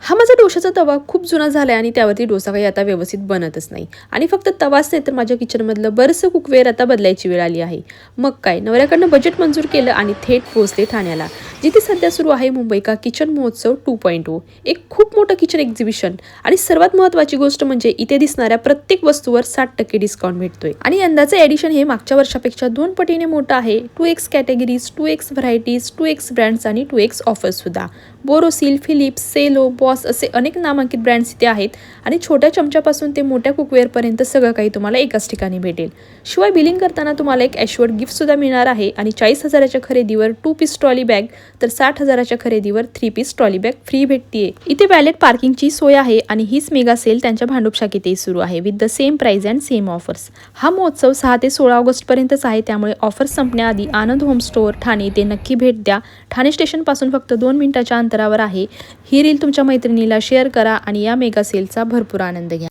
हा माझा डोशाचा तवा खूप जुना झाला आहे आणि त्यावरती डोसा काही आता व्यवस्थित बनतच नाही आणि फक्त तवाच नाही तर माझ्या किचनमधलं बरंचसं कुकवेअर आता बदलायची वेळ आली आहे. मग काय, नवऱ्याकडनं बजेट मंजूर केलं आणि थेट पोहोचले ठाण्याला, जिथे सध्या सुरू आहे मुंबई का किचन महोत्सव 2.0. एक खूप मोठं किचन एक्झिबिशन आणि सर्वात महत्त्वाची गोष्ट म्हणजे इथे दिसणाऱ्या प्रत्येक वस्तूवर 60% डिस्काउंट भेटतोय आणि यंदाचं एडिशन हे मागच्या वर्षापेक्षा 2 पटीने मोठं आहे. 2x categories, 2x varieties, 2x brands आणि 2x ऑफर्स सुद्धा. बोरोसिल, फिलिप्स, सेलो, बॉस असे अनेक नामांकित ब्रँड्स इथे आहेत आणि छोट्या चमच्यापासून ते मोठ्या कुकवेअरपर्यंत सगळं काही तुम्हाला एकाच ठिकाणी भेटेल. शिवाय बिलिंग करताना तुम्हाला एक ॲश्युअर्ड गिफ्टसुद्धा मिळणार आहे आणि 40,000च्या खरेदीवर 2 पीस ट्रॉली बॅग तर 60,000च्या खरेदीवर 3 पीस ट्रॉली बॅग फ्री भेटतीये. इथे वॅलेट पार्किंगची सोय आहे आणि हीच मेगा सेल त्यांच्या भांडूप शाखेतही सुरू आहे with the same price and same offers. हा महोत्सव 6 ते 16 ऑगस्टपर्यंतच आहे, त्यामुळे ऑफर्स संपण्याआधी आनंद होम स्टोअर ठाणे ते नक्की भेट द्या. ठाणे स्टेशनपासून फक्त 2 मिनिटाच्या अंतरावर आहे. ही रील तुमच्या मैत्रिणीला शेअर करा आणि या मेगा सेलचा भरपूर आनंद घ्या.